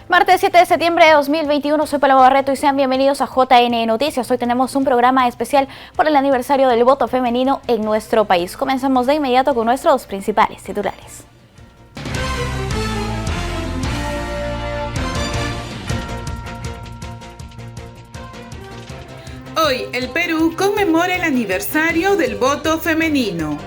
Martes 7 de septiembre de 2021, soy Paloma Barreto y sean bienvenidos a JN Noticias. Hoy tenemos un programa especial por el aniversario del voto femenino en nuestro país. Comenzamos de inmediato con nuestros principales titulares. Hoy el Perú conmemora el aniversario del voto femenino.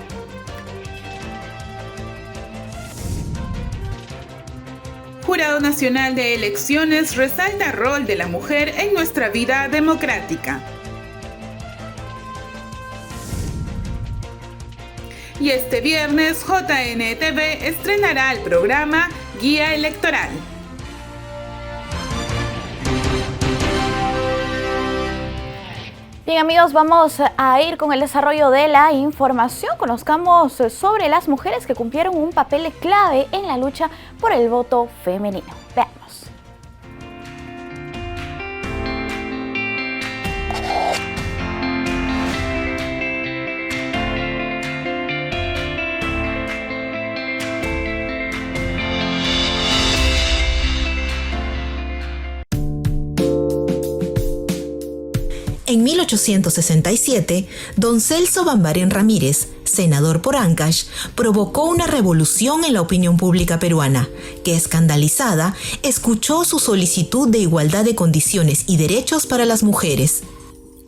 Jurado Nacional de Elecciones resalta el rol de la mujer en nuestra vida democrática. Y este viernes JNTV estrenará el programa Guía Electoral. Bien amigos, vamos a ir con el desarrollo de la información. Conozcamos sobre las mujeres que cumplieron un papel clave en la lucha por el voto femenino. Veamos. En 1867, don Celso Bambarén Ramírez, senador por Ancash, provocó una revolución en la opinión pública peruana, que escandalizada, escuchó su solicitud de igualdad de condiciones y derechos para las mujeres.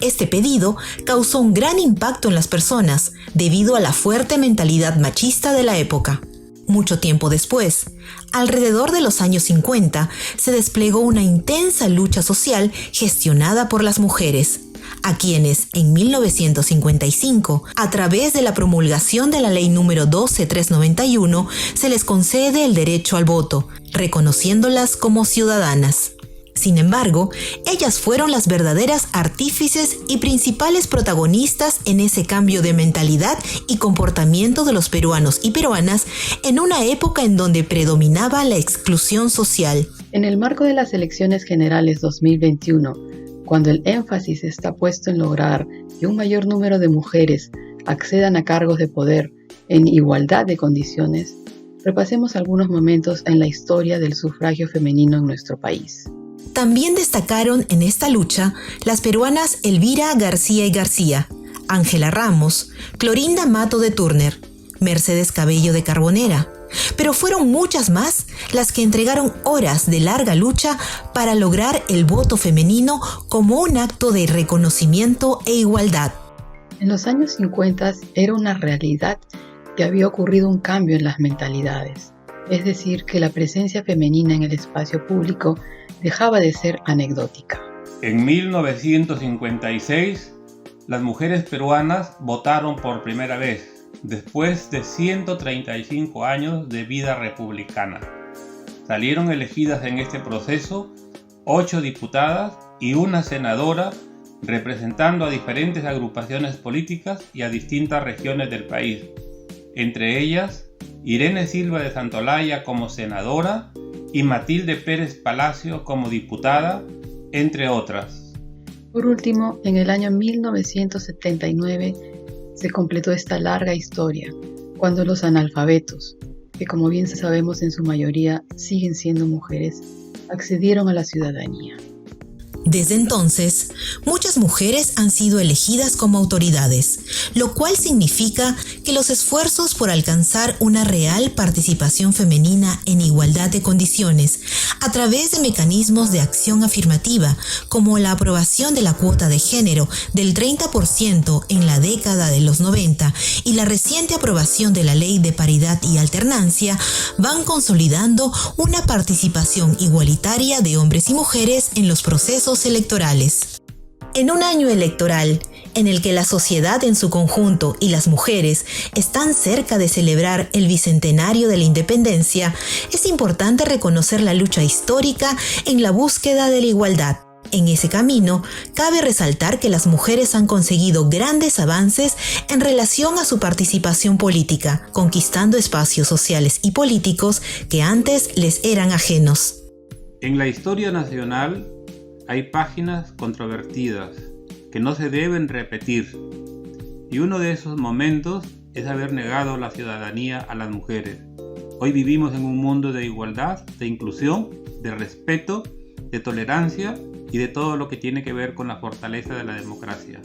Este pedido causó un gran impacto en las personas, debido a la fuerte mentalidad machista de la época. Mucho tiempo después, alrededor de los años 50, se desplegó una intensa lucha social gestionada por las mujeres, a quienes en 1955, a través de la promulgación de la Ley número 12391, se les concede el derecho al voto, reconociéndolas como ciudadanas. Sin embargo, ellas fueron las verdaderas artífices y principales protagonistas en ese cambio de mentalidad y comportamiento de los peruanos y peruanas en una época en donde predominaba la exclusión social. En el marco de las elecciones generales 2021, cuando el énfasis está puesto en lograr que un mayor número de mujeres accedan a cargos de poder en igualdad de condiciones, repasemos algunos momentos en la historia del sufragio femenino en nuestro país. También destacaron en esta lucha las peruanas Elvira García y García, Ángela Ramos, Clorinda Mato de Turner, Mercedes Cabello de Carbonera, pero fueron muchas más las que entregaron horas de larga lucha para lograr el voto femenino como un acto de reconocimiento e igualdad. En los años 50 era una realidad que había ocurrido un cambio en las mentalidades, es decir, que la presencia femenina en el espacio público dejaba de ser anecdótica. En 1956, las mujeres peruanas votaron por primera vez, después de 135 años de vida republicana. Salieron elegidas en este proceso 8 diputadas y una senadora, representando a diferentes agrupaciones políticas y a distintas regiones del país. Entre ellas, Irene Silva de Santolaya como senadora y Matilde Pérez Palacio como diputada, entre otras. Por último, en el año 1979 se completó esta larga historia, cuando los analfabetos, que como bien sabemos en su mayoría siguen siendo mujeres, accedieron a la ciudadanía. Desde entonces, muchas mujeres han sido elegidas como autoridades, lo cual significa que los esfuerzos por alcanzar una real participación femenina en igualdad de condiciones a través de mecanismos de acción afirmativa, como la aprobación de la cuota de género del 30% en la década de los 90 y la reciente aprobación de la Ley de Paridad y Alternancia, van consolidando una participación igualitaria de hombres y mujeres en los procesos electorales. En un año electoral en el que la sociedad en su conjunto y las mujeres están cerca de celebrar el bicentenario de la independencia, es importante reconocer la lucha histórica en la búsqueda de la igualdad. En ese camino, cabe resaltar que las mujeres han conseguido grandes avances en relación a su participación política, conquistando espacios sociales y políticos que antes les eran ajenos. En la historia nacional hay páginas controvertidas que no se deben repetir, y uno de esos momentos es haber negado la ciudadanía a las mujeres. Hoy vivimos en un mundo de igualdad, de inclusión, de respeto, de tolerancia y de todo lo que tiene que ver con la fortaleza de la democracia.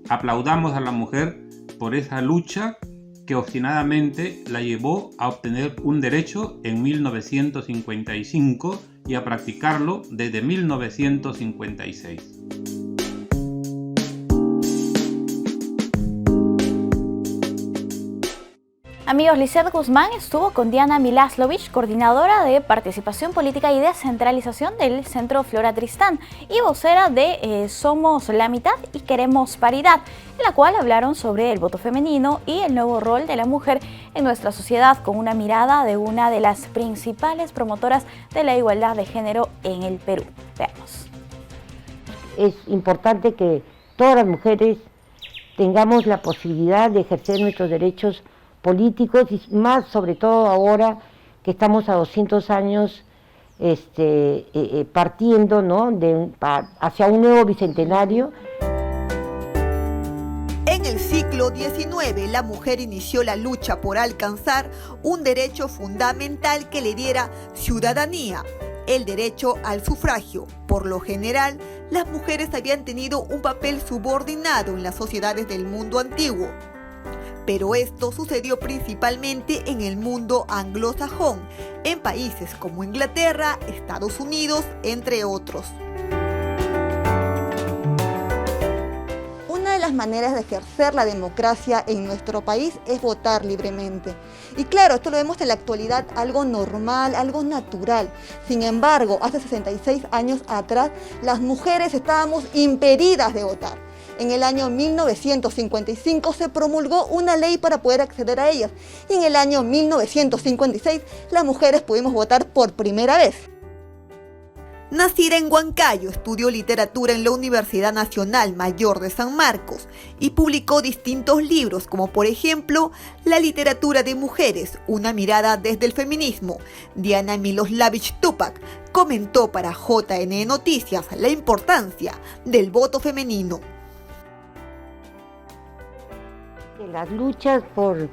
Aplaudamos a la mujer por esa lucha que obstinadamente la llevó a obtener un derecho en 1955 y a practicarlo desde 1956. Amigos, Lizeth Guzmán estuvo con Diana Milaslovich, coordinadora de Participación Política y Descentralización del Centro Flora Tristán y vocera de Somos la Mitad y Queremos Paridad, en la cual hablaron sobre el voto femenino y el nuevo rol de la mujer en nuestra sociedad, con una mirada de una de las principales promotoras de la igualdad de género en el Perú. Veamos. Es importante que todas las mujeres tengamos la posibilidad de ejercer nuestros derechos políticos y más sobre todo ahora que estamos a 200 años partiendo, ¿no?, hacia un nuevo bicentenario. En el siglo XIX, la mujer inició la lucha por alcanzar un derecho fundamental que le diera ciudadanía, el derecho al sufragio. Por lo general, las mujeres habían tenido un papel subordinado en las sociedades del mundo antiguo. Pero esto sucedió principalmente en el mundo anglosajón, en países como Inglaterra, Estados Unidos, entre otros. Una de las maneras de ejercer la democracia en nuestro país es votar libremente. Y claro, esto lo vemos en la actualidad algo normal, algo natural. Sin embargo, hace 66 años atrás, las mujeres estábamos impedidas de votar. En el año 1955 se promulgó una ley para poder acceder a ellas. Y en el año 1956 las mujeres pudimos votar por primera vez. Nacida en Huancayo, estudió literatura en la Universidad Nacional Mayor de San Marcos y publicó distintos libros, como por ejemplo La literatura de mujeres, una mirada desde el feminismo. Diana Milaslovich Tupac comentó para JNE Noticias la importancia del voto femenino. Las luchas por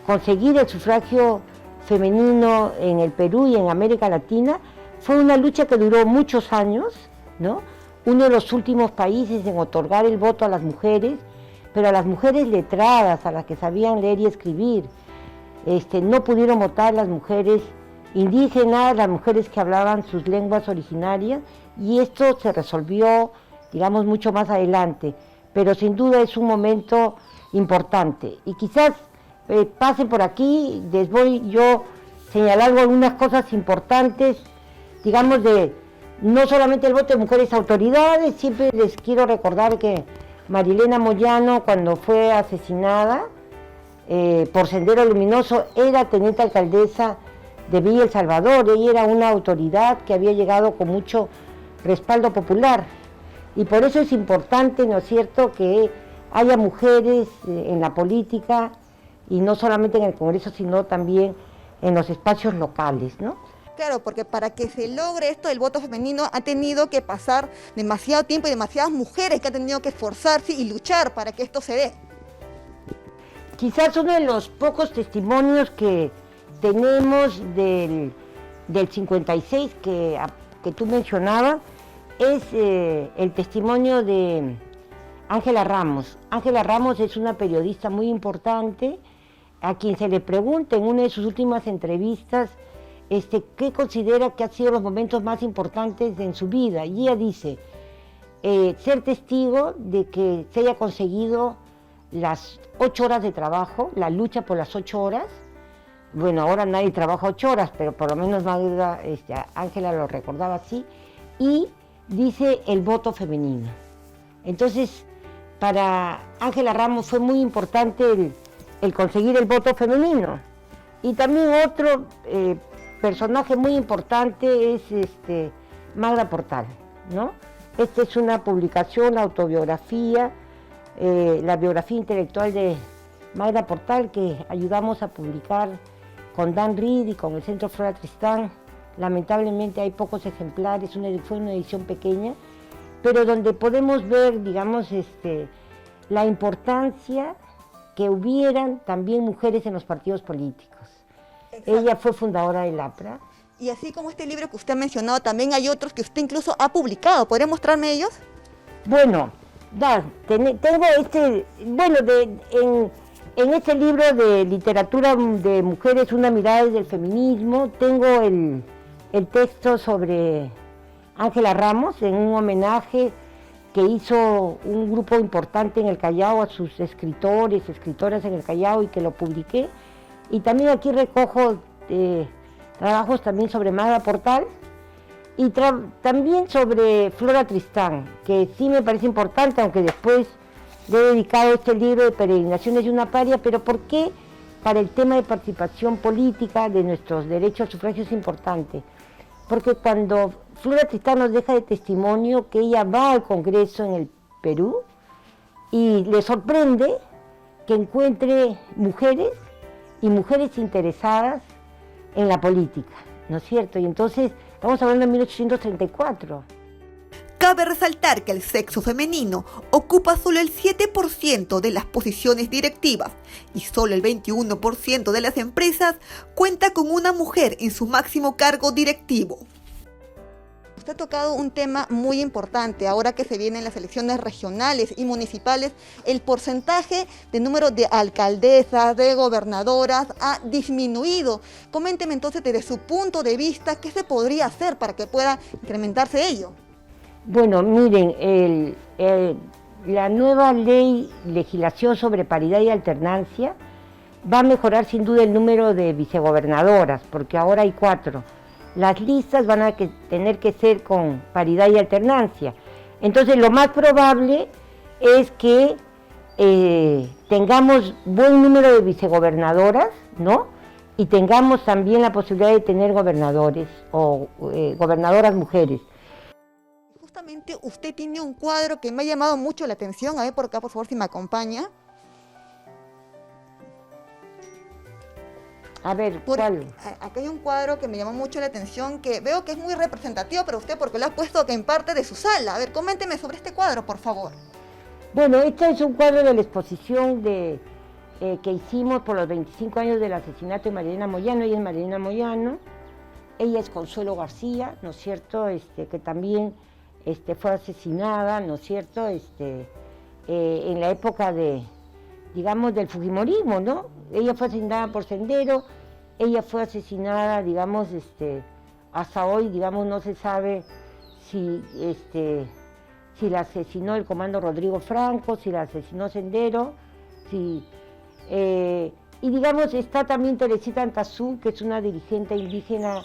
conseguir el sufragio femenino en el Perú y en América Latina fue una lucha que duró muchos años, ¿no? Uno de los últimos países en otorgar el voto a las mujeres, pero a las mujeres letradas, a las que sabían leer y escribir. No pudieron votar las mujeres indígenas, las mujeres que hablaban sus lenguas originarias, y esto se resolvió, digamos, mucho más adelante. Pero sin duda es un momento importante. Y quizás pasen por aquí, les voy yo señalando algunas cosas importantes, digamos, de no solamente el voto de mujeres autoridades. Siempre les quiero recordar que Marilena Moyano, cuando fue asesinada por Sendero Luminoso, era teniente alcaldesa de Villa El Salvador. Ella era una autoridad que había llegado con mucho respaldo popular. Y por eso es importante, ¿no es cierto?, que haya mujeres en la política, y no solamente en el Congreso, sino también en los espacios locales, ¿no? Claro, porque para que se logre esto del voto femenino ha tenido que pasar demasiado tiempo y demasiadas mujeres que han tenido que esforzarse y luchar para que esto se dé. Quizás uno de los pocos testimonios que tenemos del 56 que tú mencionabas es el testimonio de Ángela Ramos. Ángela Ramos es una periodista muy importante a quien se le pregunta en una de sus últimas entrevistas qué considera que han sido los momentos más importantes en su vida. Y ella dice, ser testigo de que se haya conseguido las 8 horas de trabajo, la lucha por las 8 horas. Bueno, ahora nadie trabaja 8 horas, pero por lo menos Ángela lo recordaba así. Y dice el voto femenino. Entonces, para Ángela Ramos fue muy importante el conseguir el voto femenino. Y también otro personaje muy importante es Magda Portal, ¿no? Esta es una publicación, la autobiografía, la biografía intelectual de Magda Portal, que ayudamos a publicar con Dan Reed y con el Centro Flora Tristán. Lamentablemente hay pocos ejemplares, fue una edición pequeña, pero donde podemos ver, digamos, la importancia que hubieran también mujeres en los partidos políticos. Exacto. Ella fue fundadora del APRA Y así como este libro que usted ha mencionado, también hay otros que usted incluso ha publicado. ¿Podría mostrarme ellos? Bueno, tengo en este libro de literatura de mujeres, una mirada desde el feminismo, tengo el texto sobre Ángela Ramos, en un homenaje que hizo un grupo importante en el Callao a sus escritoras en el Callao, y que lo publiqué. Y también aquí recojo trabajos también sobre Magda Portal y también sobre Flora Tristán, que sí me parece importante, aunque después le he dedicado este libro de Peregrinaciones de una paria. Pero ¿por qué para el tema de participación política de nuestros derechos al sufragio es importante? Porque cuando Flora Tristán nos deja de testimonio que ella va al Congreso en el Perú y le sorprende que encuentre mujeres y mujeres interesadas en la política, ¿no es cierto? Y entonces estamos hablando de 1834. Cabe resaltar que el sexo femenino ocupa solo el 7% de las posiciones directivas y solo el 21% de las empresas cuenta con una mujer en su máximo cargo directivo. Usted ha tocado un tema muy importante ahora que se vienen las elecciones regionales y municipales. El porcentaje de número de alcaldesas, de gobernadoras ha disminuido. Coménteme entonces desde su punto de vista qué se podría hacer para que pueda incrementarse ello. Bueno, miren, la nueva legislación sobre paridad y alternancia va a mejorar sin duda el número de vicegobernadoras, porque ahora hay 4. Las listas van a tener que ser con paridad y alternancia. Entonces lo más probable es que tengamos buen número de vicegobernadoras, ¿no? Y tengamos también la posibilidad de tener gobernadores o gobernadoras mujeres. Justamente usted tiene un cuadro que me ha llamado mucho la atención. A ver por acá, por favor, si me acompaña. A ver, ¿cuál? Acá hay un cuadro que me llamó mucho la atención, que veo que es muy representativo para usted porque lo ha puesto en parte de su sala. A ver, coménteme sobre este cuadro, por favor. Bueno, este es un cuadro de la exposición que hicimos por los 25 años del asesinato de Marilena Moyano. Ella es Marilena Moyano, ella es Consuelo García, ¿no es cierto?, que también fue asesinada, ¿no es cierto?, en la época digamos, del fujimorismo, ¿no? Ella fue asesinada por Sendero, ella fue asesinada, digamos, hasta hoy, digamos, no se sabe si la asesinó el comando Rodrigo Franco, si la asesinó Sendero, y digamos, está también Teresita Antazú, que es una dirigente indígena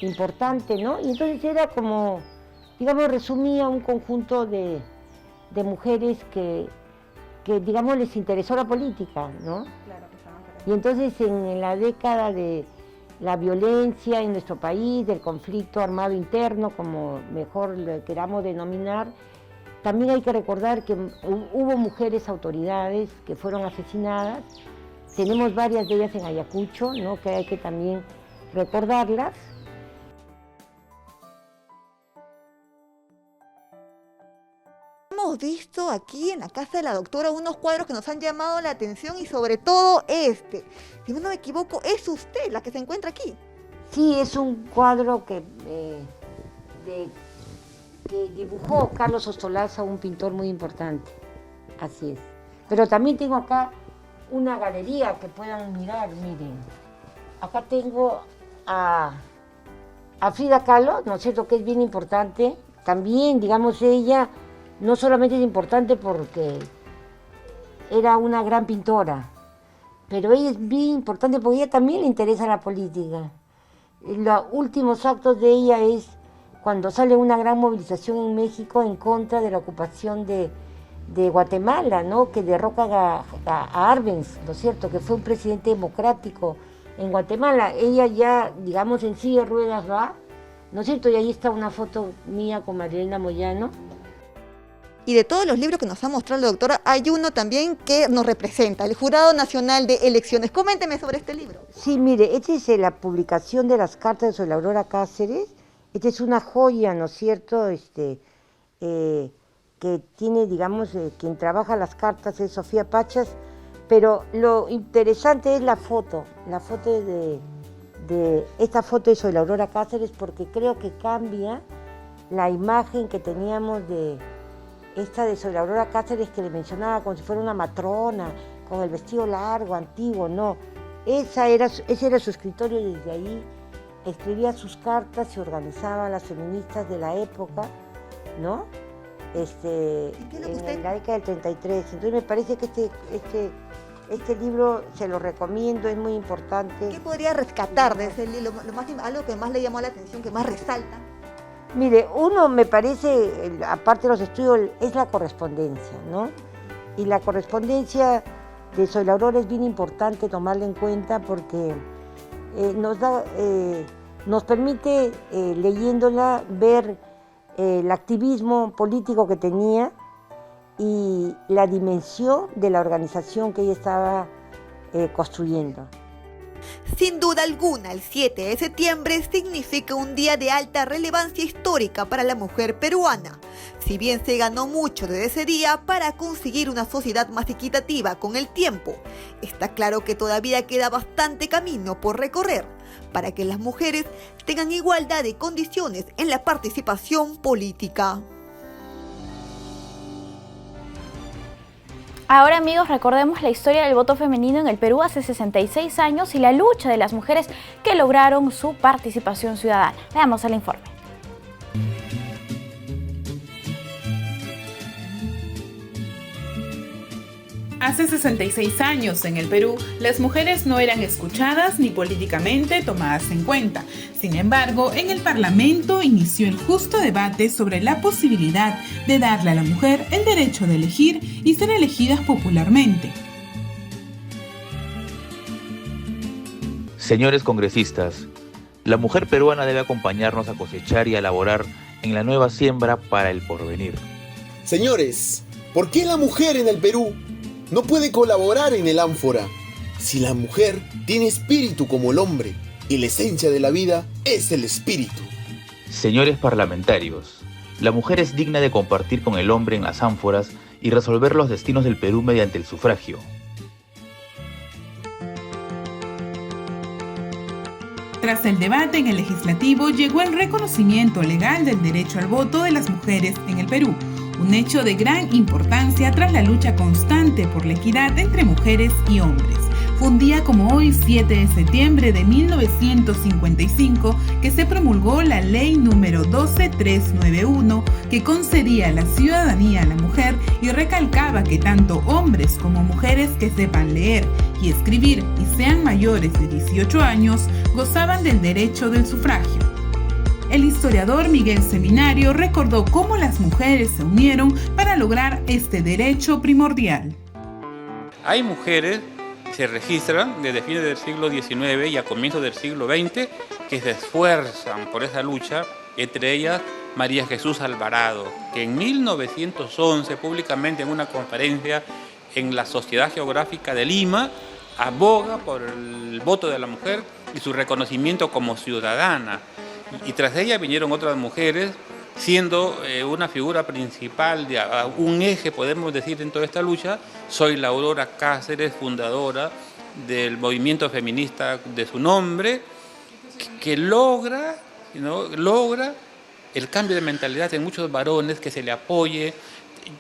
importante, ¿no? Y entonces era como, digamos, resumía un conjunto de mujeres que digamos les interesó la política, ¿no? Claro, y entonces en la década de la violencia en nuestro país, del conflicto armado interno, como mejor lo queramos denominar, también hay que recordar que hubo mujeres autoridades que fueron asesinadas. Tenemos varias de ellas en Ayacucho, ¿no?, que hay que también recordarlas. Hemos visto aquí en la casa de la doctora unos cuadros que nos han llamado la atención y sobre todo este. Si no me equivoco, es usted la que se encuentra aquí. Sí, es un cuadro que dibujó Carlos Ostolaza, un pintor muy importante. Así es. Pero también tengo acá una galería que puedan mirar, miren. Acá tengo a Frida Kahlo, ¿no es cierto?, que es bien importante. También, digamos, ella no solamente es importante porque era una gran pintora, pero ella es bien importante porque ella también le interesa la política. Los últimos actos de ella es cuando sale una gran movilización en México en contra de la ocupación de Guatemala, ¿no?, que derroca a Arbenz, ¿no es cierto?, que fue un presidente democrático en Guatemala. Ella ya, digamos, en silla de ruedas va, ¿no es cierto?, y ahí está una foto mía con Marilena Moyano. Y de todos los libros que nos ha mostrado la doctora, hay uno también que nos representa, el Jurado Nacional de Elecciones. Coménteme sobre este libro. Sí, mire, esta es la publicación de las cartas de Soy Aurora Cáceres. Esta es una joya, ¿no es cierto?, que tiene, digamos, quien trabaja las cartas es Sofía Pachas, pero lo interesante es la foto de esta foto de Soy la Aurora Cáceres porque creo que cambia la imagen que teníamos de esta de Soy la Aurora Cáceres que le mencionaba como si fuera una matrona, con el vestido largo, antiguo, no. Ese era su escritorio y desde ahí escribía sus cartas, se organizaba a las feministas de la época, ¿no? En la década del 33. Entonces me parece que este libro se lo recomiendo, es muy importante. ¿Qué podría rescatar de ese libro? Algo que más le llamó la atención, que más resalta. Mire, uno me parece, aparte de los estudios, es la correspondencia, ¿no? Y la correspondencia de Soy la Aurora es bien importante tomarla en cuenta porque nos permite, leyéndola, ver el activismo político que tenía y la dimensión de la organización que ella estaba construyendo. Sin duda alguna, el 7 de septiembre significa un día de alta relevancia histórica para la mujer peruana. Si bien se ganó mucho desde ese día para conseguir una sociedad más equitativa con el tiempo, está claro que todavía queda bastante camino por recorrer para que las mujeres tengan igualdad de condiciones en la participación política. Ahora, amigos, recordemos la historia del voto femenino en el Perú hace 66 años y la lucha de las mujeres que lograron su participación ciudadana. Veamos el informe. Hace 66 años en el Perú, las mujeres no eran escuchadas ni políticamente tomadas en cuenta. Sin embargo, en el Parlamento inició el justo debate sobre la posibilidad de darle a la mujer el derecho de elegir y ser elegidas popularmente. Señores congresistas, la mujer peruana debe acompañarnos a cosechar y a laborar en la nueva siembra para el porvenir. Señores, ¿por qué la mujer en el Perú no puede colaborar en el ánfora? Si la mujer tiene espíritu como el hombre, y la esencia de la vida es el espíritu. Señores parlamentarios, la mujer es digna de compartir con el hombre en las ánforas y resolver los destinos del Perú mediante el sufragio. Tras el debate en el legislativo, llegó el reconocimiento legal del derecho al voto de las mujeres en el Perú. Un hecho de gran importancia tras la lucha constante por la equidad entre mujeres y hombres. Fue un día como hoy, 7 de septiembre de 1955, que se promulgó la ley número 12391, que concedía la ciudadanía a la mujer y recalcaba que tanto hombres como mujeres que sepan leer y escribir y sean mayores de 18 años gozaban del derecho del sufragio. El historiador Miguel Seminario recordó cómo las mujeres se unieron para lograr este derecho primordial. Hay mujeres que se registran desde fines del siglo XIX y a comienzos del siglo XX que se esfuerzan por esa lucha, entre ellas María Jesús Alvarado, que en 1911 públicamente en una conferencia en la Sociedad Geográfica de Lima aboga por el voto de la mujer y su reconocimiento como ciudadana. Y tras ella vinieron otras mujeres, siendo una figura principal, un eje, podemos decir, en toda esta lucha. Soy la Aurora Cáceres, fundadora del movimiento feminista de su nombre, que logra el cambio de mentalidad en muchos varones, que se le apoye.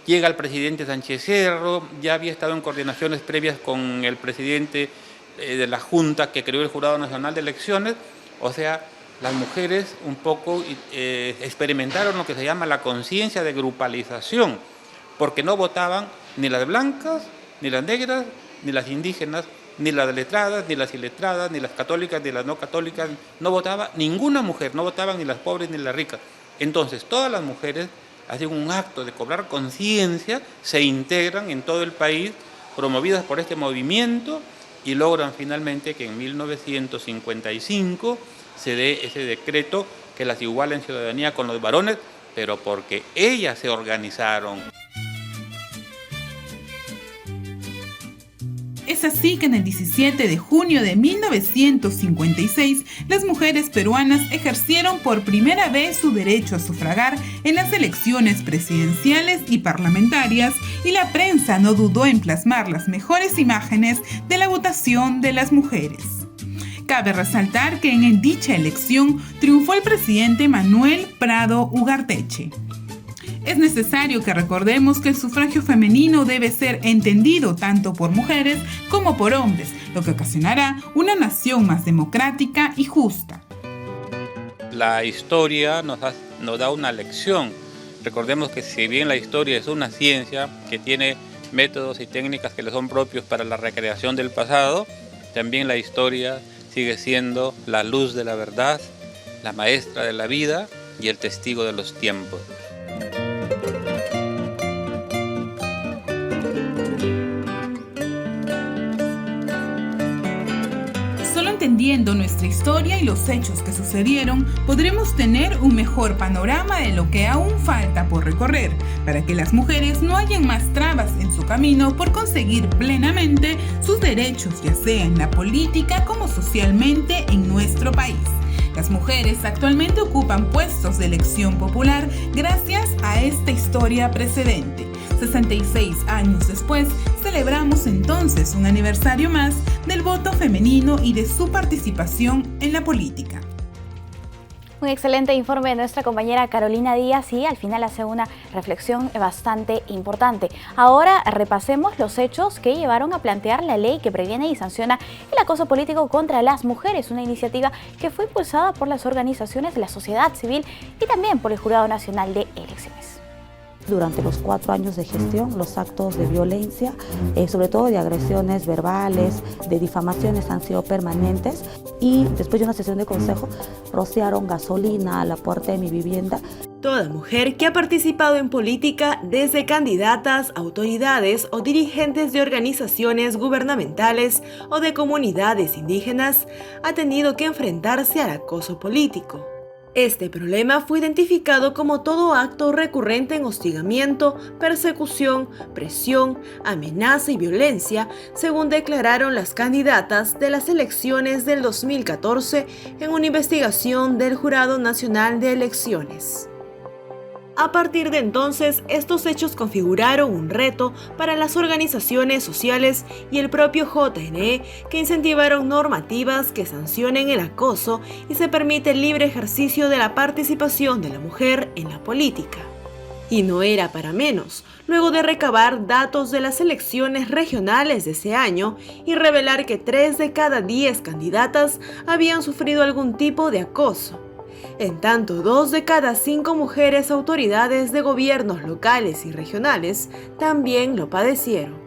Llega el presidente Sánchez Cerro, ya había estado en coordinaciones previas con el presidente de la Junta que creó el Jurado Nacional de Elecciones. O sea, las mujeres un poco experimentaron lo que se llama la conciencia de grupalización, porque no votaban ni las blancas, ni las negras, ni las indígenas, ni las letradas, ni las iletradas, ni las católicas, ni las no católicas. No votaba ninguna mujer, no votaban ni las pobres ni las ricas. Entonces, todas las mujeres hacen un acto de cobrar conciencia, se integran en todo el país, promovidas por este movimiento, y logran finalmente que en 1955 se dé ese decreto que las iguala en ciudadanía con los varones, pero porque ellas se organizaron. Es así que en el 17 de junio de 1956, las mujeres peruanas ejercieron por primera vez su derecho a sufragar en las elecciones presidenciales y parlamentarias, y la prensa no dudó en plasmar las mejores imágenes de la votación de las mujeres. Cabe resaltar que en dicha elección triunfó el presidente Manuel Prado Ugarteche. Es necesario que recordemos que el sufragio femenino debe ser entendido tanto por mujeres como por hombres, lo que ocasionará una nación más democrática y justa. La historia nos da una lección. Recordemos que si bien la historia es una ciencia que tiene métodos y técnicas que le son propios para la recreación del pasado, también la historia sigue siendo la luz de la verdad, la maestra de la vida y el testigo de los tiempos. Entendiendo nuestra historia y los hechos que sucedieron, podremos tener un mejor panorama de lo que aún falta por recorrer, para que las mujeres no hallen más trabas en su camino por conseguir plenamente sus derechos, ya sea en la política como socialmente en nuestro país. Las mujeres actualmente ocupan puestos de elección popular gracias a esta historia precedente. 66 años después, celebramos entonces un aniversario más del voto femenino y de su participación en la política. Un excelente informe de nuestra compañera Carolina Díaz y al final hace una reflexión bastante importante. Ahora repasemos los hechos que llevaron a plantear la ley que previene y sanciona el acoso político contra las mujeres, una iniciativa que fue impulsada por las organizaciones de la sociedad civil y también por el Jurado Nacional de Elecciones. Durante los 4 años de gestión, los actos de violencia, sobre todo de agresiones verbales, de difamaciones, han sido permanentes y después de una sesión de consejo rociaron gasolina a la puerta de mi vivienda. Toda mujer que ha participado en política, desde candidatas, autoridades o dirigentes de organizaciones gubernamentales o de comunidades indígenas, ha tenido que enfrentarse al acoso político. Este problema fue identificado como todo acto recurrente en hostigamiento, persecución, presión, amenaza y violencia, según declararon las candidatas de las elecciones del 2014 en una investigación del Jurado Nacional de Elecciones. A partir de entonces, estos hechos configuraron un reto para las organizaciones sociales y el propio JNE, que incentivaron normativas que sancionen el acoso y se permite el libre ejercicio de la participación de la mujer en la política. Y no era para menos, luego de recabar datos de las elecciones regionales de ese año y revelar que 3 de cada 10 candidatas habían sufrido algún tipo de acoso. En tanto, 2 de cada 5 mujeres autoridades de gobiernos locales y regionales también lo padecieron.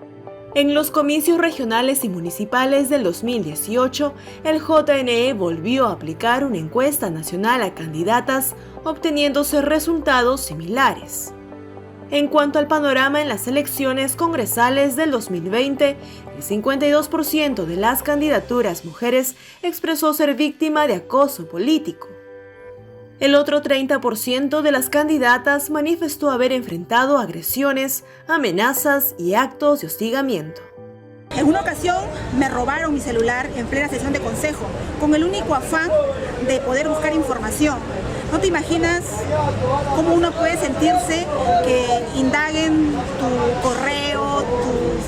En los comicios regionales y municipales del 2018, el JNE volvió a aplicar una encuesta nacional a candidatas, obteniéndose resultados similares. En cuanto al panorama en las elecciones congresales del 2020, el 52% de las candidaturas mujeres expresó ser víctima de acoso político. El otro 30% de las candidatas manifestó haber enfrentado agresiones, amenazas y actos de hostigamiento. En una ocasión me robaron mi celular en plena sesión de consejo, con el único afán de poder buscar información. No te imaginas cómo uno puede sentirse que indaguen tu correo,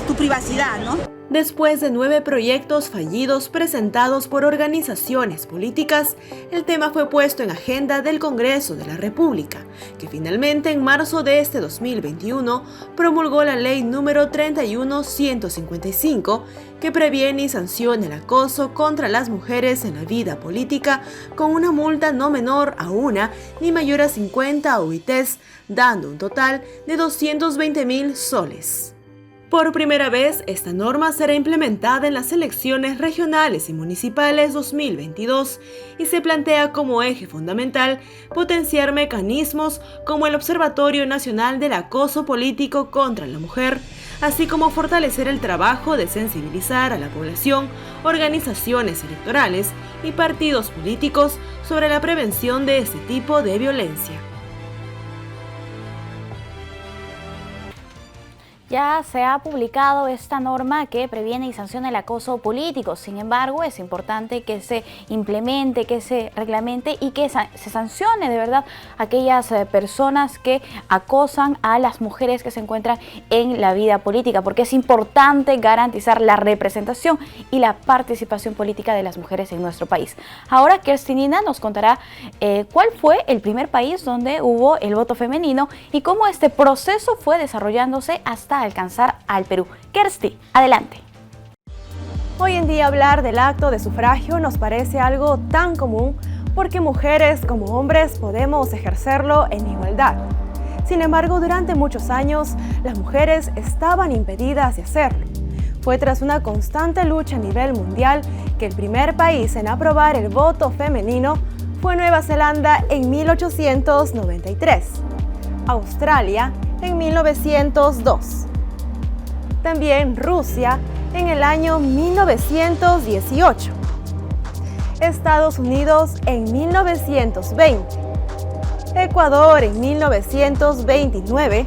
tu privacidad, ¿no? Después de 9 proyectos fallidos presentados por organizaciones políticas, el tema fue puesto en agenda del Congreso de la República, que finalmente en marzo de este 2021 promulgó la ley número 31.155, que previene y sanciona el acoso contra las mujeres en la vida política con una multa no menor a 1 ni mayor a 50 UITs, dando un total de 220.000 soles. Por primera vez, esta norma será implementada en las elecciones regionales y municipales 2022 y se plantea como eje fundamental potenciar mecanismos como el Observatorio Nacional del Acoso Político contra la Mujer, así como fortalecer el trabajo de sensibilizar a la población, organizaciones electorales y partidos políticos sobre la prevención de este tipo de violencia. Ya se ha publicado esta norma que previene y sanciona el acoso político. Sin embargo, es importante que se implemente, que se reglamente y que se sancione de verdad a aquellas personas que acosan a las mujeres que se encuentran en la vida política, porque es importante garantizar la representación y la participación política de las mujeres en nuestro país. Ahora Kerstinina nos contará cuál fue el primer país donde hubo el voto femenino y cómo este proceso fue desarrollándose hasta alcanzar al Perú. Kersti, adelante. Hoy en día hablar del acto de sufragio nos parece algo tan común porque mujeres como hombres podemos ejercerlo en igualdad. Sin embargo, durante muchos años las mujeres estaban impedidas de hacerlo. Fue tras una constante lucha a nivel mundial que el primer país en aprobar el voto femenino fue Nueva Zelanda en 1893, Australia en 1902, también Rusia en el año 1918, Estados Unidos en 1920, Ecuador en 1929,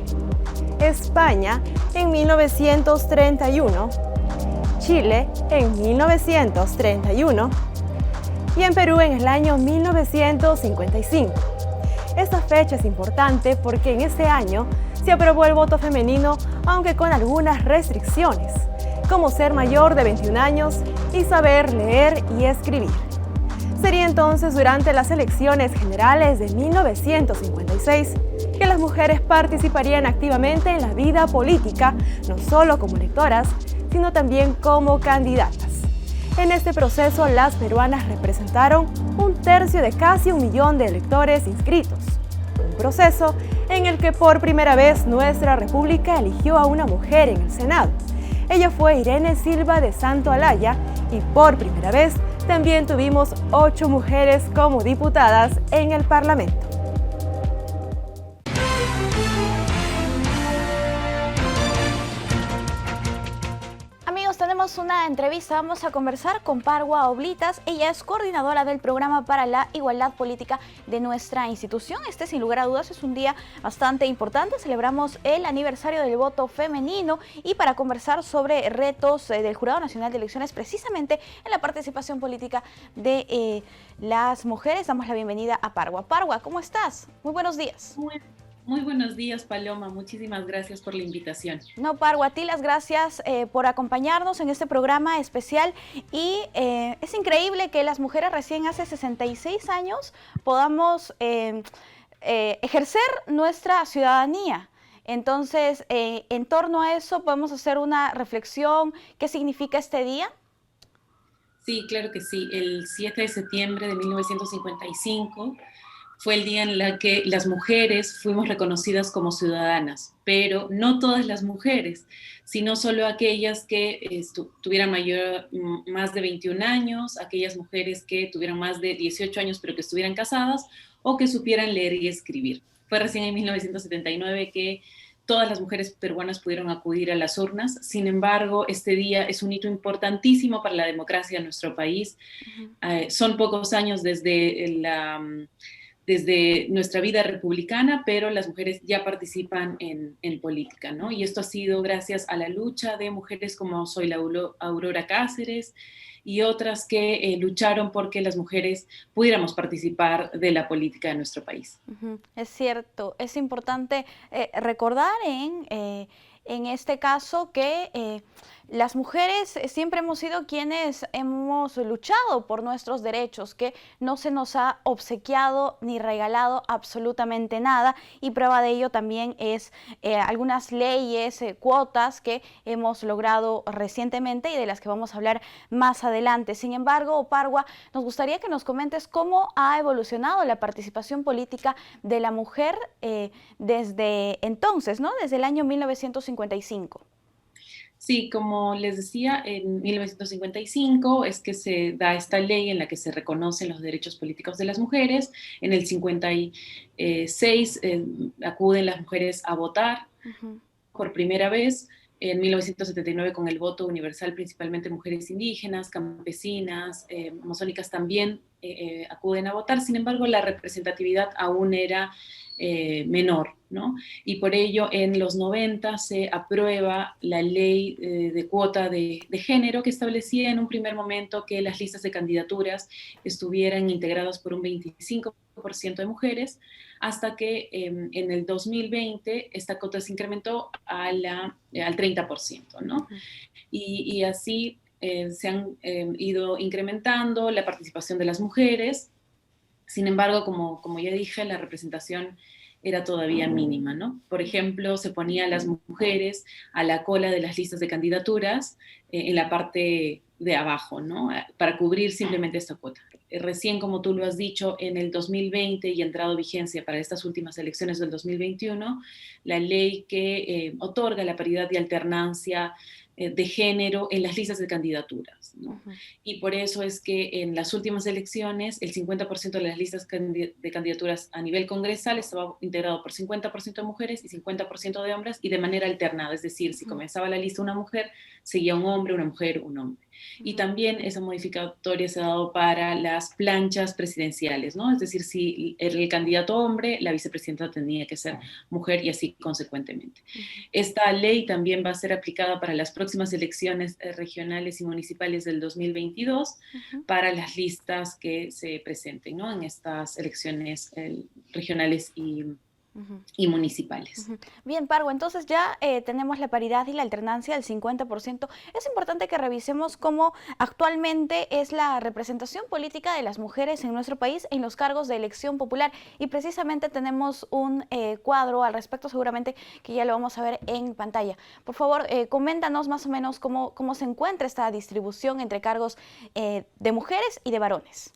España en 1931, Chile en 1931 y en Perú en el año 1955. Esta fecha es importante porque en ese año se aprobó el voto femenino, aunque con algunas restricciones, como ser mayor de 21 años y saber leer y escribir. Sería entonces durante las elecciones generales de 1956 que las mujeres participarían activamente en la vida política, no solo como electoras, sino también como candidatas. En este proceso, las peruanas representaron 1/3 de casi 1 millón de electores inscritos. Un proceso en el que por primera vez nuestra república eligió a una mujer en el Senado. Ella fue Irene Silva de Santolaya y por primera vez también tuvimos 8 mujeres como diputadas en el Parlamento. Tenemos una entrevista, vamos a conversar con Parwa Oblitas. Ella es coordinadora del programa para la igualdad política de nuestra institución. Este, sin lugar a dudas, es un día bastante importante. Celebramos el aniversario del voto femenino y para conversar sobre retos del Jurado Nacional de Elecciones, precisamente en la participación política de las mujeres, damos la bienvenida a Parwa. Parwa, ¿cómo estás? Muy buenos días. Muy buenos días, Paloma. Muchísimas gracias por la invitación. No, Parwa, a ti las gracias por acompañarnos en este programa especial y es increíble que las mujeres recién hace 66 años podamos ejercer nuestra ciudadanía. Entonces, en torno a eso, ¿podemos hacer una reflexión? ¿Qué significa este día? Sí, claro que sí. El 7 de septiembre de 1955 fue el día en el que las mujeres fuimos reconocidas como ciudadanas, pero no todas las mujeres, sino solo aquellas que tuvieran más de 21 años, aquellas mujeres que tuvieran más de 18 años pero que estuvieran casadas o que supieran leer y escribir. Fue recién en 1979 que todas las mujeres peruanas pudieron acudir a las urnas. Sin embargo, este día es un hito importantísimo para la democracia de nuestro país. Son pocos años desde nuestra vida republicana, pero las mujeres ya participan en política, ¿no? Y esto ha sido gracias a la lucha de mujeres como soy la Aurora Cáceres y otras que lucharon porque las mujeres pudiéramos participar de la política de nuestro país. Es cierto, es importante recordar en este caso que las mujeres siempre hemos sido quienes hemos luchado por nuestros derechos, que no se nos ha obsequiado ni regalado absolutamente nada, y prueba de ello también es algunas leyes, cuotas que hemos logrado recientemente y de las que vamos a hablar más adelante. Sin embargo, Parwa, nos gustaría que nos comentes cómo ha evolucionado la participación política de la mujer desde entonces, ¿no? Desde el año 1955. Sí, como les decía, en 1955 es que se da esta ley en la que se reconocen los derechos políticos de las mujeres. En el 56 acuden las mujeres a votar por primera vez. en 1979 con el voto universal, principalmente mujeres indígenas, campesinas, amazónicas también acuden a votar. Sin embargo, la representatividad aún era menor, ¿no? Y por ello en los 90 se aprueba la ley de cuota de género, que establecía en un primer momento que las listas de candidaturas estuvieran integradas por un 25% de mujeres, hasta que en el 2020 esta cuota se incrementó al 30%, ¿no? Y así se han ido incrementando la participación de las mujeres. Sin embargo, como ya dije, la representación era todavía mínima, ¿no? Por ejemplo, se ponía a las mujeres a la cola de las listas de candidaturas en la parte de abajo, ¿no? Para cubrir simplemente esta cuota. Recién, como tú lo has dicho, en el 2020 y entrado vigencia para estas últimas elecciones del 2021, la ley que otorga la paridad y alternancia de género en las listas de candidaturas, ¿no? Y por eso es que en las últimas elecciones el 50% de las listas de candidaturas a nivel congresal estaba integrado por 50% de mujeres y 50% de hombres, y de manera alternada, es decir, si comenzaba la lista una mujer, seguía un hombre, una mujer, un hombre. Y también esa modificatoria se ha dado para las planchas presidenciales, ¿no? Es decir, si era el candidato hombre, la vicepresidenta tenía que ser mujer, y así consecuentemente. Esta ley también va a ser aplicada para las próximas elecciones regionales y municipales del 2022 para las listas que se presenten, ¿no? En estas elecciones regionales y municipales. Bien, Pargo, entonces ya tenemos la paridad y la alternancia del 50%. Es importante que revisemos cómo actualmente es la representación política de las mujeres en nuestro país en los cargos de elección popular, y precisamente tenemos un cuadro al respecto, seguramente que ya lo vamos a ver en pantalla. Por favor, coméntanos más o menos cómo se encuentra esta distribución entre cargos de mujeres y de varones.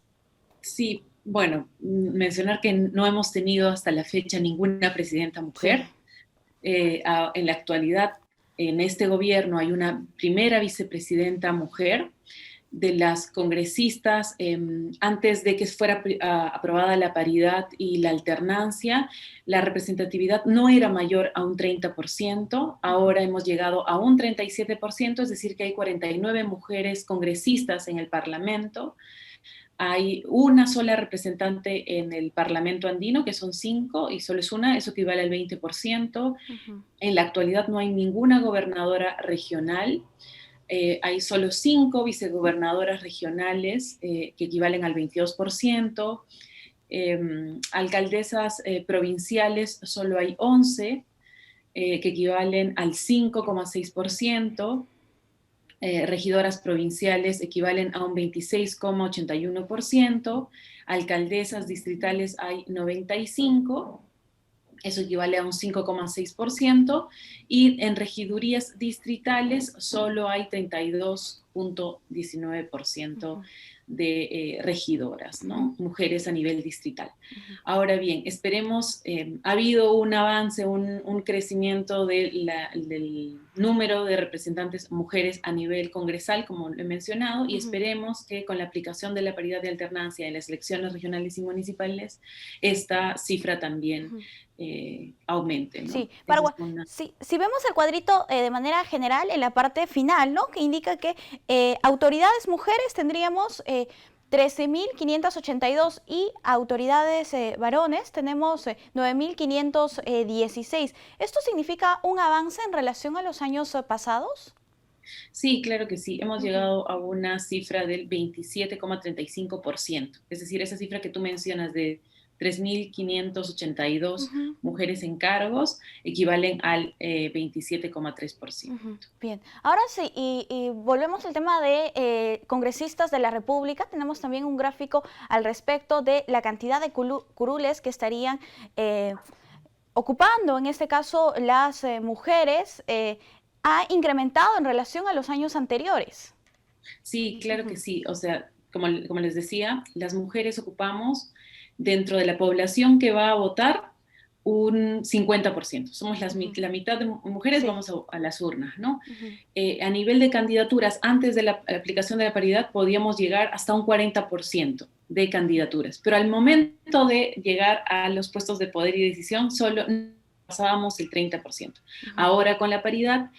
Sí. Bueno, mencionar que no hemos tenido hasta la fecha ninguna presidenta mujer. En la actualidad, en este gobierno hay una primera vicepresidenta mujer. De las congresistas, antes de que fuera aprobada la paridad y la alternancia, la representatividad no era mayor a un 30%, ahora hemos llegado a un 37%, es decir que hay 49 mujeres congresistas en el Parlamento. Hay una sola representante en el Parlamento andino, que son 5, y solo es una, eso equivale al 20%. En la actualidad no hay ninguna gobernadora regional, hay solo 5 vicegobernadoras regionales, que equivalen al 22%. Alcaldesas provinciales solo hay 11, que equivalen al 5,6%. Regidoras provinciales equivalen a un 26,81%, alcaldesas distritales hay 95, eso equivale a un 5,6%, y en regidurías distritales solo hay 32,19% de regidoras, ¿no? Mujeres a nivel distrital. Ahora bien, esperemos, ha habido un avance, un crecimiento del número de representantes mujeres a nivel congresal, como lo he mencionado, y esperemos que con la aplicación de la paridad de alternancia en las elecciones regionales y municipales, esta cifra también aumente, ¿no? Sí, si vemos el cuadrito de manera general en la parte final, ¿no? Que indica que autoridades mujeres tendríamos 13.582 y autoridades varones tenemos 9.516. ¿Esto significa un avance en relación a los años pasados? Sí, claro que sí. Hemos llegado a una cifra del 27,35%. Es decir, esa cifra que tú mencionas de 3.582 mujeres en cargos equivalen al 27,3%. Bien, ahora sí, y volvemos al tema de congresistas de la República. Tenemos también un gráfico al respecto de la cantidad de curules que estarían ocupando, en este caso, las mujeres. ¿Ha incrementado en relación a los años anteriores? Sí, claro que sí. O sea, como les decía, las mujeres ocupamos dentro de la población que va a votar un 50%. Somos la mitad de mujeres, vamos a las urnas, ¿no? A nivel de candidaturas, antes de la aplicación de la paridad, podíamos llegar hasta un 40% de candidaturas, pero al momento de llegar a los puestos de poder y decisión, solo pasábamos el 30%. Ahora, con la paridad,